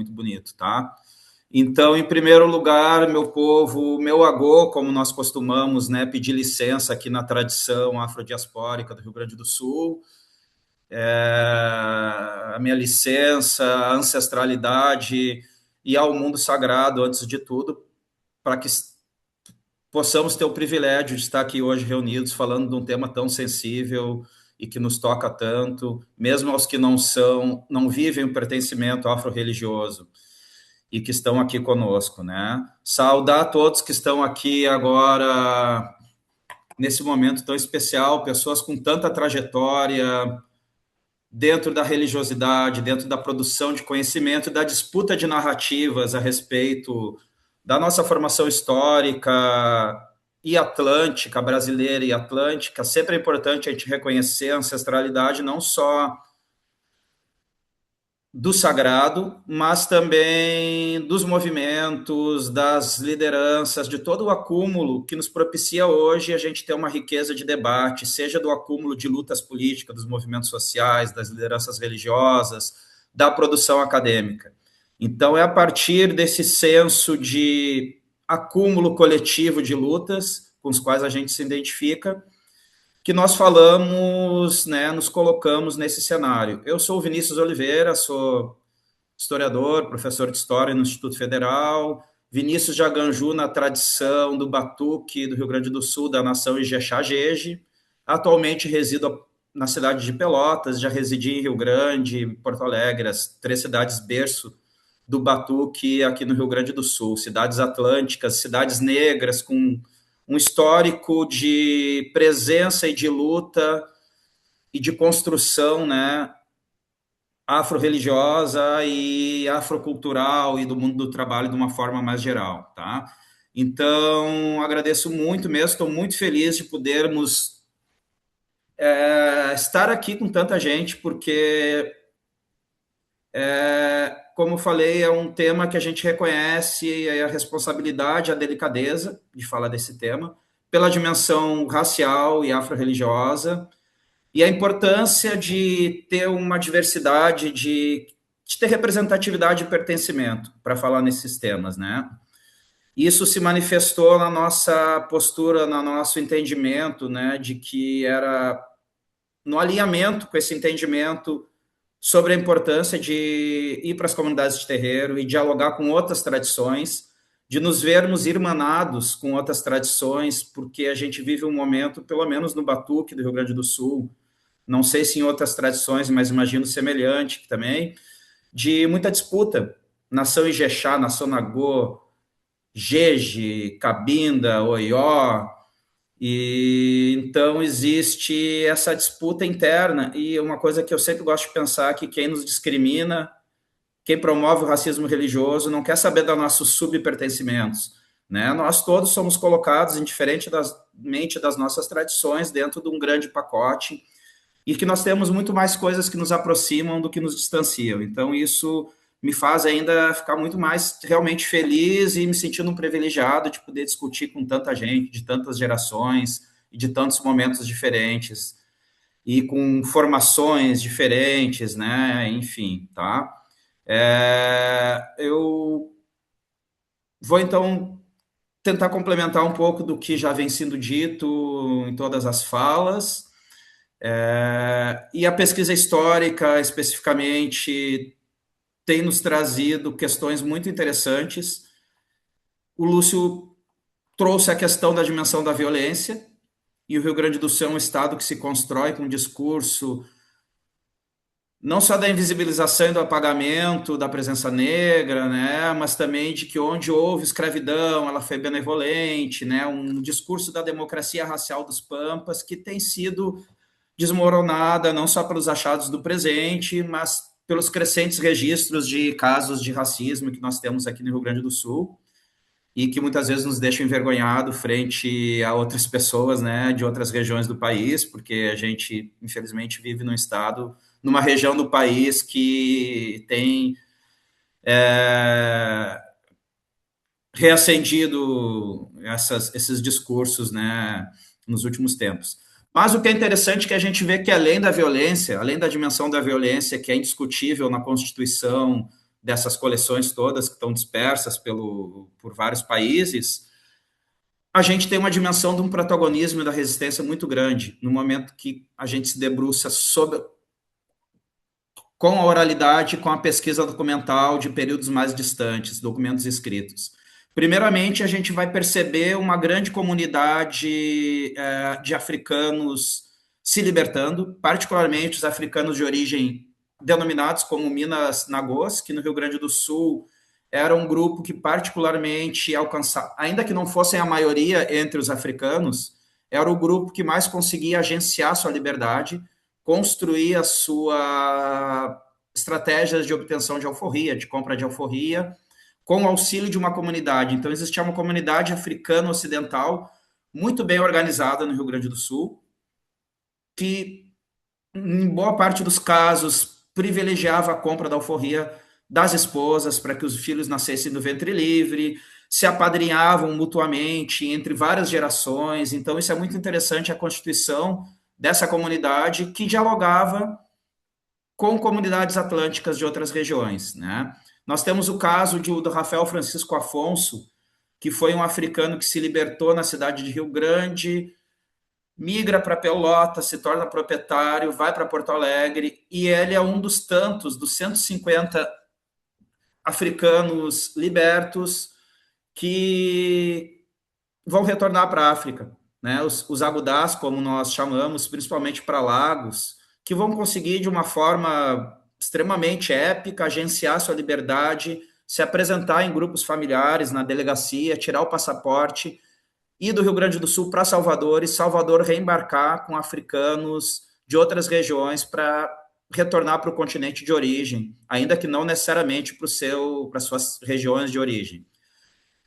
muito bonito, tá? Então, em primeiro lugar, meu povo, meu agô, como nós costumamos, né, pedir licença aqui na tradição afrodiaspórica do Rio Grande do Sul, a minha licença, a ancestralidade e ao mundo sagrado, antes de tudo, para que possamos ter o privilégio de estar aqui hoje reunidos falando de um tema tão sensível e que nos toca tanto, mesmo aos que não vivem o pertencimento afro-religioso e que estão aqui conosco, né? Saudar a todos que estão aqui agora nesse momento tão especial, pessoas com tanta trajetória dentro da religiosidade, dentro da produção de conhecimento, da disputa de narrativas a respeito da nossa formação histórica e atlântica, brasileira e atlântica. Sempre é importante a gente reconhecer a ancestralidade não só do sagrado, mas também dos movimentos, das lideranças, de todo o acúmulo que nos propicia hoje a gente ter uma riqueza de debate, seja do acúmulo de lutas políticas, dos movimentos sociais, das lideranças religiosas, da produção acadêmica. Então, é a partir desse senso de acúmulo coletivo de lutas com os quais a gente se identifica, que nós falamos, né, nos colocamos nesse cenário. Eu sou o Vinícius Oliveira, sou historiador, professor de História no Instituto Federal, Vinícius de Aganju na tradição do Batuque do Rio Grande do Sul, da nação Ijexá-Jeje. Atualmente resido na cidade de Pelotas, já residi em Rio Grande, Porto Alegre, as 3 cidades berço do Batuque aqui no Rio Grande do Sul, cidades atlânticas, cidades negras com um histórico de presença e de luta e de construção, né, afro-religiosa e afrocultural e do mundo do trabalho de uma forma mais geral, tá? Então, agradeço muito mesmo, estou muito feliz de podermos estar aqui com tanta gente, porque, como falei, é um tema que a gente reconhece a responsabilidade, a delicadeza de falar desse tema, pela dimensão racial e afro-religiosa, e a importância de ter uma diversidade, de ter representatividade e pertencimento para falar nesses temas, né? Isso se manifestou na nossa postura, no nosso entendimento, né, de que era no alinhamento com esse entendimento sobre a importância de ir para as comunidades de terreiro e dialogar com outras tradições, de nos vermos irmanados com outras tradições, porque a gente vive um momento, pelo menos no Batuque do Rio Grande do Sul, não sei se em outras tradições, mas imagino semelhante também, de muita disputa. Nação Ijexá, Nação Nagô, Jeje, Cabinda, Oió, e então existe essa disputa interna, e uma coisa que eu sempre gosto de pensar que quem nos discrimina, quem promove o racismo religioso, não quer saber dos nossos subpertencimentos, né? Nós todos somos colocados, indiferentemente das nossas tradições, dentro de um grande pacote, e que nós temos muito mais coisas que nos aproximam do que nos distanciam. Então, isso me faz ainda ficar muito mais realmente feliz e me sentindo um privilegiado de poder discutir com tanta gente, de tantas gerações e de tantos momentos diferentes e com formações diferentes, né? Enfim, tá? Eu vou, então, tentar complementar um pouco do que já vem sendo dito em todas as falas. E a pesquisa histórica, especificamente, tem nos trazido questões muito interessantes. O Lúcio trouxe a questão da dimensão da violência, e o Rio Grande do Sul é um estado que se constrói com um discurso não só da invisibilização e do apagamento da presença negra, né, mas também de que onde houve escravidão, ela foi benevolente, né, um discurso da democracia racial dos Pampas que tem sido desmoronada não só pelos achados do presente, mas pelos crescentes registros de casos de racismo que nós temos aqui no Rio Grande do Sul e que muitas vezes nos deixam envergonhados frente a outras pessoas, né, de outras regiões do país, porque a gente, infelizmente, vive num estado, numa região do país que tem reacendido esses discursos, né, nos últimos tempos. Mas o que é interessante é que a gente vê que além da violência, além da dimensão da violência, que é indiscutível na Constituição dessas coleções todas que estão dispersas por vários países, a gente tem uma dimensão de um protagonismo e da resistência muito grande, no momento que a gente se debruça com a oralidade, com a pesquisa documental de períodos mais distantes, documentos escritos. Primeiramente, a gente vai perceber uma grande comunidade de africanos se libertando, particularmente os africanos de origem denominados como Minas Nagôs, que no Rio Grande do Sul era um grupo que particularmente alcançava, ainda que não fossem a maioria entre os africanos, era o grupo que mais conseguia agenciar sua liberdade, construir a sua estratégias de obtenção de alforria, de compra de alforria, com o auxílio de uma comunidade. Então, existia uma comunidade africana ocidental muito bem organizada no Rio Grande do Sul, que, em boa parte dos casos, privilegiava a compra da alforria das esposas para que os filhos nascessem do ventre livre, se apadrinhavam mutuamente entre várias gerações. Então, isso é muito interessante, a constituição dessa comunidade que dialogava com comunidades atlânticas de outras regiões, né? Nós temos o caso do Rafael Francisco Afonso, que foi um africano que se libertou na cidade de Rio Grande, migra para Pelotas, se torna proprietário, vai para Porto Alegre, e ele é um dos tantos, dos 150 africanos libertos que vão retornar para a África, né? Os agudás, como nós chamamos, principalmente para Lagos, que vão conseguir, de uma forma extremamente épica, agenciar sua liberdade, se apresentar em grupos familiares, na delegacia, tirar o passaporte, ir do Rio Grande do Sul para Salvador, e Salvador reembarcar com africanos de outras regiões para retornar para o continente de origem, ainda que não necessariamente para suas regiões de origem.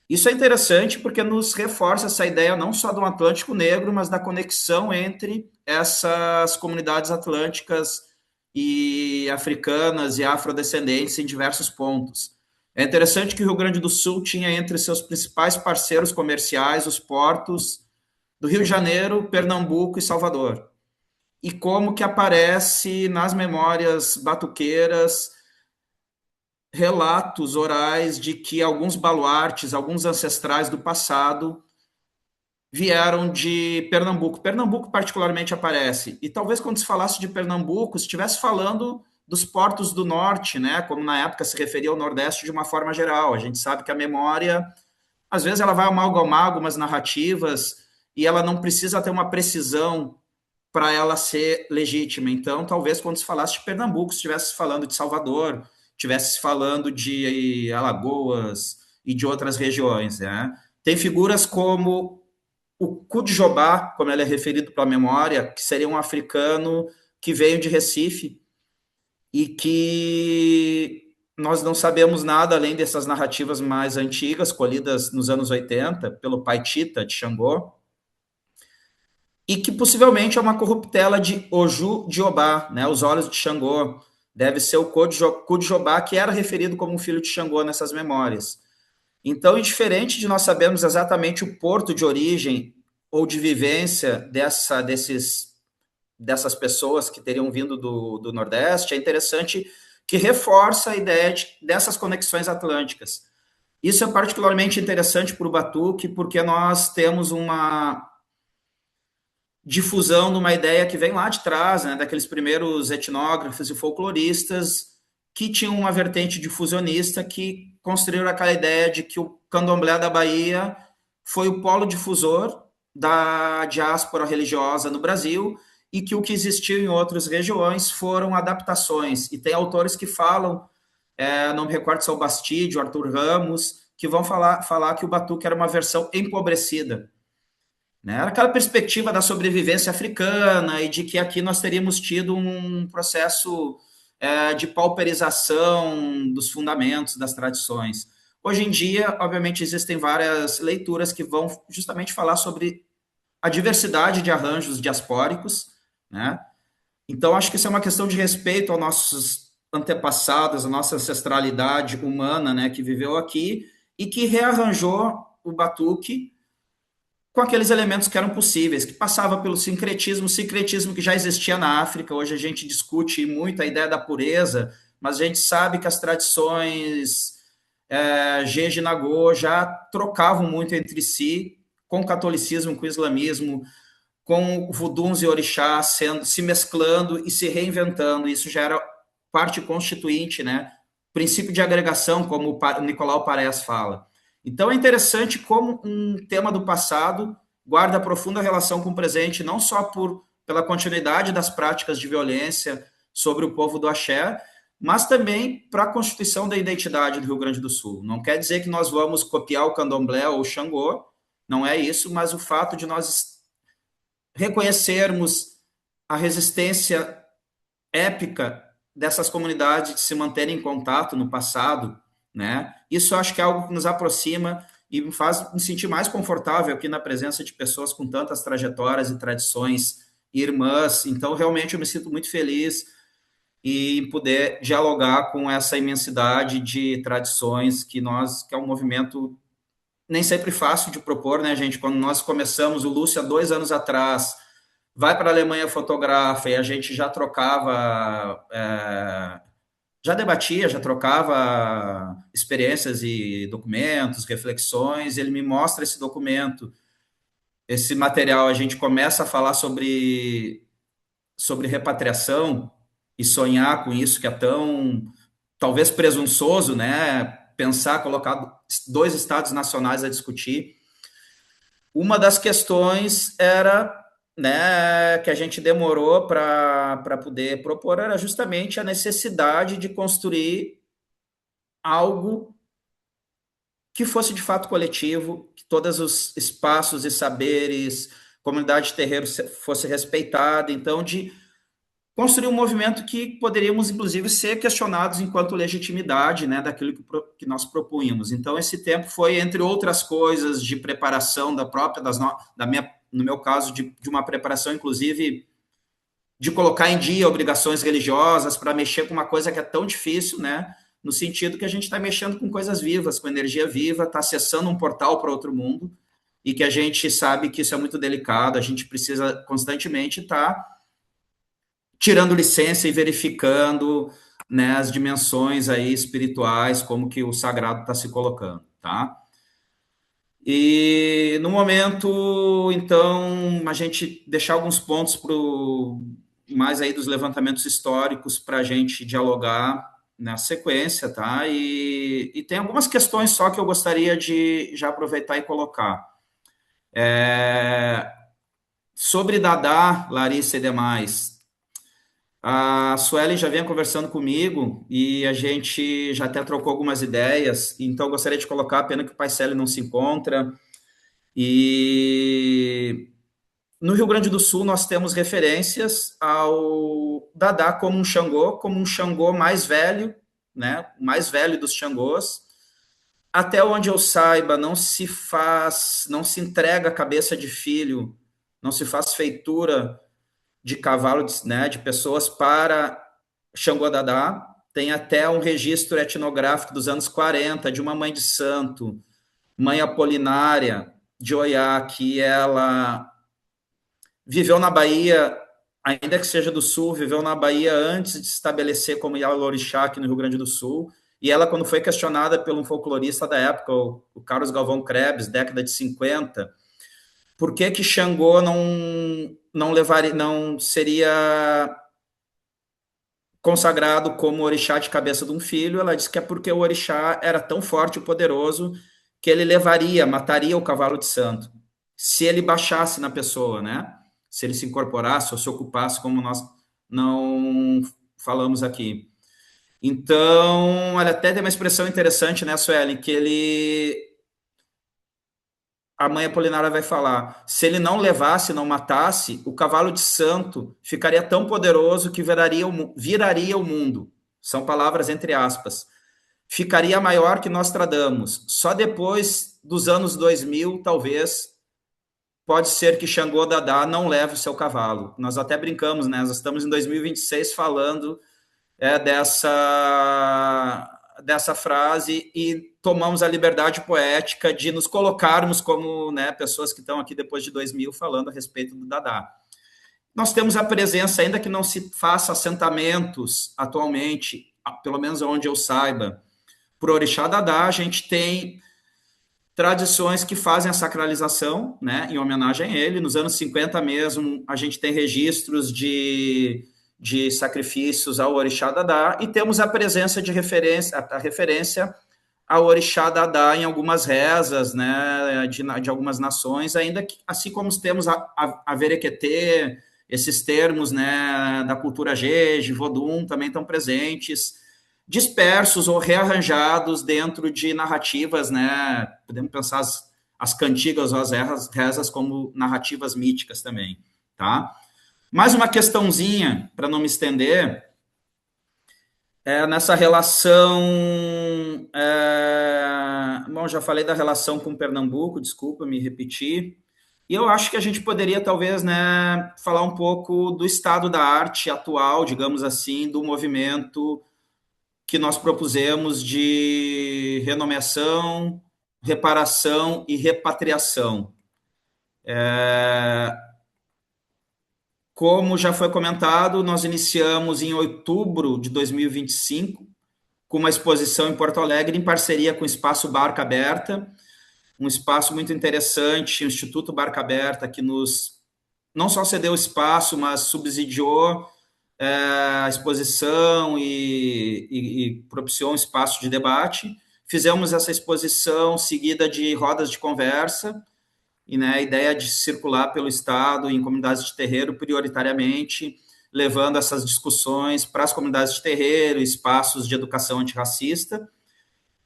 Isso é interessante porque nos reforça essa ideia não só do Atlântico Negro, mas da conexão entre essas comunidades atlânticas e africanas e afrodescendentes em diversos pontos. É interessante que o Rio Grande do Sul tinha entre seus principais parceiros comerciais os portos do Rio de Janeiro, Pernambuco e Salvador. E como que aparece nas memórias batuqueiras relatos orais de que alguns baluartes, alguns ancestrais do passado vieram de Pernambuco. Pernambuco particularmente aparece. E talvez quando se falasse de Pernambuco, se estivesse falando dos portos do norte, né, como na época se referia ao Nordeste de uma forma geral. A gente sabe que a memória, às vezes ela vai amalgamar algumas narrativas e ela não precisa ter uma precisão para ela ser legítima. Então, talvez quando se falasse de Pernambuco, se estivesse falando de Salvador, estivesse falando de Alagoas e de outras regiões, né? Tem figuras como o Kudjobá, como ele é referido pela memória, que seria um africano que veio de Recife e que nós não sabemos nada além dessas narrativas mais antigas, colhidas nos anos 80 pelo pai Tita de Xangô, e que possivelmente é uma corruptela de Oju Diobá, né, os olhos de Xangô. Deve ser o Kudjobá, que era referido como um filho de Xangô nessas memórias. Então, indiferente de nós sabermos exatamente o porto de origem ou de vivência dessas pessoas que teriam vindo do Nordeste, é interessante que reforça a ideia dessas conexões atlânticas. Isso é particularmente interessante para o Batuque, porque nós temos uma difusão de uma ideia que vem lá de trás, né, daqueles primeiros etnógrafos e folcloristas que tinham uma vertente difusionista que construíram aquela ideia de que o candomblé da Bahia foi o polo difusor da diáspora religiosa no Brasil e que o que existiu em outras regiões foram adaptações. E tem autores que falam, não me recordo se é o Bastídio, Arthur Ramos, que vão falar que o batuque era uma versão empobrecida. Né? Era aquela perspectiva da sobrevivência africana e de que aqui nós teríamos tido um processo de pauperização dos fundamentos das tradições. Hoje em dia, obviamente, existem várias leituras que vão justamente falar sobre a diversidade de arranjos diaspóricos, né? Então, acho que isso é uma questão de respeito aos nossos antepassados, a nossa ancestralidade humana, né, que viveu aqui e que rearranjou o batuque com aqueles elementos que eram possíveis, que passava pelo sincretismo que já existia na África. Hoje a gente discute muito a ideia da pureza, mas a gente sabe que as tradições Jeje e Nagô já trocavam muito entre si, com o catolicismo, com o islamismo, com vuduns e orixás se mesclando e se reinventando. Isso já era parte constituinte, né? Princípio de agregação, como o Nicolau Parés fala. Então é interessante como um tema do passado guarda profunda relação com o presente, não só pela continuidade das práticas de violência sobre o povo do Axé, mas também para a constituição da identidade do Rio Grande do Sul. Não quer dizer que nós vamos copiar o candomblé ou o Xangô, não é isso, mas o fato de nós reconhecermos a resistência épica dessas comunidades de se manterem em contato no passado, né? Isso acho que é algo que nos aproxima e me faz me sentir mais confortável aqui na presença de pessoas com tantas trajetórias e tradições irmãs. Então, realmente, eu me sinto muito feliz em poder dialogar com essa imensidade de tradições que é um movimento nem sempre fácil de propor, né, gente? Quando nós começamos, o Lúcio, há 2 anos atrás, vai para a Alemanha fotografa e a gente já trocava, já debatia, já trocava experiências e documentos, reflexões. Ele me mostra esse documento, esse material, a gente começa a falar sobre repatriação e sonhar com isso que é tão, talvez, presunçoso, né? Pensar, colocar 2 estados nacionais a discutir. Uma das questões era, né, que a gente demorou para poder propor era justamente a necessidade de construir algo que fosse de fato coletivo, que todos os espaços e saberes, comunidade de terreiro fosse respeitada, então de construir um movimento que poderíamos, inclusive, ser questionados enquanto legitimidade, né, daquilo que nós propunhamos. Então, esse tempo foi, entre outras coisas, de preparação da própria, no meu caso, de uma preparação, inclusive, de colocar em dia obrigações religiosas para mexer com uma coisa que é tão difícil, né, no sentido que a gente está mexendo com coisas vivas, com energia viva, está acessando um portal para outro mundo, e que a gente sabe que isso é muito delicado, a gente precisa constantemente estar tirando licença e verificando, né, as dimensões aí espirituais, como que o sagrado está se colocando, tá? E no momento, então, a gente deixar alguns pontos mais aí dos levantamentos históricos para a gente dialogar na sequência, tá? E tem algumas questões só que eu gostaria de já aproveitar e colocar. Sobre Dadá, Larissa e demais, a Suelen já vinha conversando comigo e a gente já até trocou algumas ideias, então gostaria de colocar, pena que o Paisele não se encontra. E no Rio Grande do Sul nós temos referências ao Dadá como um Xangô mais velho, né, o mais velho dos Xangôs. Até onde eu saiba, não se entrega a cabeça de filho, não se faz feitura de cavalo, né, de pessoas para Xangô-Dadá. Tem até um registro etnográfico dos anos 40 de uma mãe de santo, mãe Apolinária de Oiá, que ela viveu na Bahia, ainda que seja do Sul, viveu na Bahia antes de se estabelecer como Yalorixá aqui no Rio Grande do Sul. E ela, quando foi questionada por um folclorista da época, o Carlos Galvão Krebs, década de 50, por que Xangô não seria consagrado como orixá de cabeça de um filho? Ela disse que é porque o orixá era tão forte e poderoso que ele mataria o cavalo de santo, se ele baixasse na pessoa, né? Se ele se incorporasse ou se ocupasse, como nós não falamos aqui. Então, ela até tem uma expressão interessante, né, Suelen, que a mãe Apolinária vai falar, se ele não levasse, não matasse, o cavalo de santo ficaria tão poderoso que viraria o mundo. São palavras entre aspas. Ficaria maior que Nostradamus. Só depois dos anos 2000, talvez, pode ser que Xangô Dadá não leve o seu cavalo. Nós até brincamos, né? Nós estamos em 2026 falando dessa frase e tomamos a liberdade poética de nos colocarmos como, né, pessoas que estão aqui depois de 2000 falando a respeito do Dadá. Nós temos a presença, ainda que não se faça assentamentos atualmente pelo menos onde eu saiba, para o Orixá Dadá, a gente tem tradições que fazem a sacralização, né, em homenagem a ele. Nos anos 50 mesmo, a gente tem registros de sacrifícios ao Orixá Dadá, e temos a presença de referência, a referência ao Orixá Dadá em algumas rezas, né, de algumas nações, ainda que, assim como temos a Verequetê, esses termos, né, da cultura Jeje, Vodun, também estão presentes, dispersos ou rearranjados dentro de narrativas, né, podemos pensar as cantigas ou as rezas como narrativas míticas também, tá? Mais uma questãozinha, para não me estender, nessa relação. Bom, já falei da relação com Pernambuco, desculpa me repetir. E eu acho que a gente poderia, talvez, né, falar um pouco do estado da arte atual, digamos assim, do movimento que nós propusemos de renomeação, reparação e repatriação. Como já foi comentado, nós iniciamos em outubro de 2025 com uma exposição em Porto Alegre, em parceria com o Espaço Barca Aberta, um espaço muito interessante, o Instituto Barca Aberta, que nos não só cedeu espaço, mas subsidiou a exposição e propiciou um espaço de debate. Fizemos essa exposição seguida de rodas de conversa, e, né, a ideia de circular pelo Estado em comunidades de terreiro, prioritariamente, levando essas discussões para as comunidades de terreiro, espaços de educação antirracista,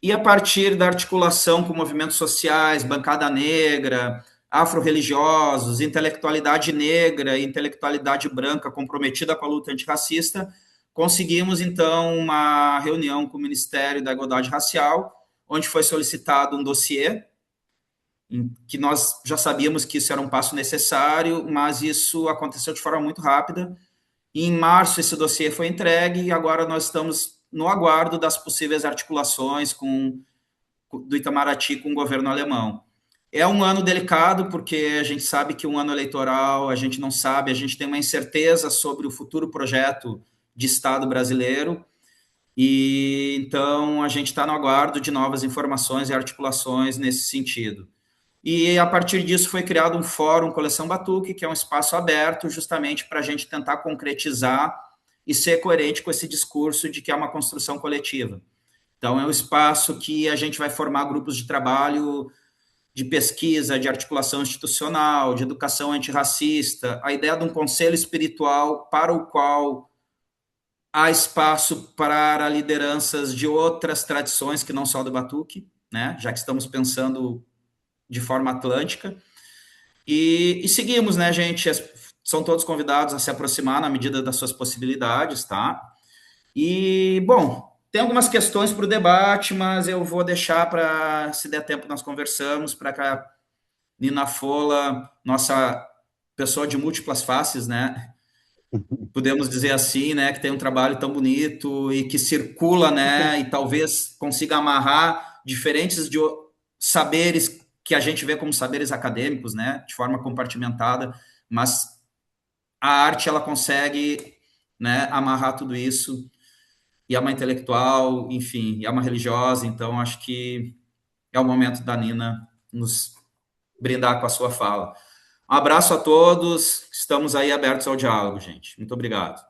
e a partir da articulação com movimentos sociais, bancada negra, afro-religiosos, intelectualidade negra e intelectualidade branca comprometida com a luta antirracista, conseguimos, então, uma reunião com o Ministério da Igualdade Racial, onde foi solicitado um dossiê, que nós já sabíamos que isso era um passo necessário, mas isso aconteceu de forma muito rápida. E em março esse dossiê foi entregue e agora nós estamos no aguardo das possíveis articulações do Itamaraty com o governo alemão. É um ano delicado, porque a gente sabe que um ano eleitoral, a gente não sabe, a gente tem uma incerteza sobre o futuro projeto de Estado brasileiro, e então a gente está no aguardo de novas informações e articulações nesse sentido. E a partir disso foi criado um fórum Coleção Batuque, que é um espaço aberto justamente para a gente tentar concretizar e ser coerente com esse discurso de que é uma construção coletiva. Então, é um espaço que a gente vai formar grupos de trabalho, de pesquisa, de articulação institucional, de educação antirracista, a ideia de um conselho espiritual para o qual há espaço para lideranças de outras tradições que não só do Batuque, né? Já que estamos pensando de forma atlântica. E seguimos, né, gente? São todos convidados a se aproximar na medida das suas possibilidades, tá? E, bom, tem algumas questões para o debate, mas eu vou deixar para, se der tempo, nós conversamos, para que a Nina Fola, nossa pessoa de múltiplas faces, né? Podemos dizer assim, né? Que tem um trabalho tão bonito e que circula, né? E talvez consiga amarrar diferentes saberes que a gente vê como saberes acadêmicos, né? De forma compartimentada, mas a arte, ela consegue, né, amarrar tudo isso, e é uma intelectual, enfim, é uma religiosa, então acho que é o momento da Nina nos brindar com a sua fala. Um abraço a todos, estamos aí abertos ao diálogo, gente. Muito obrigado.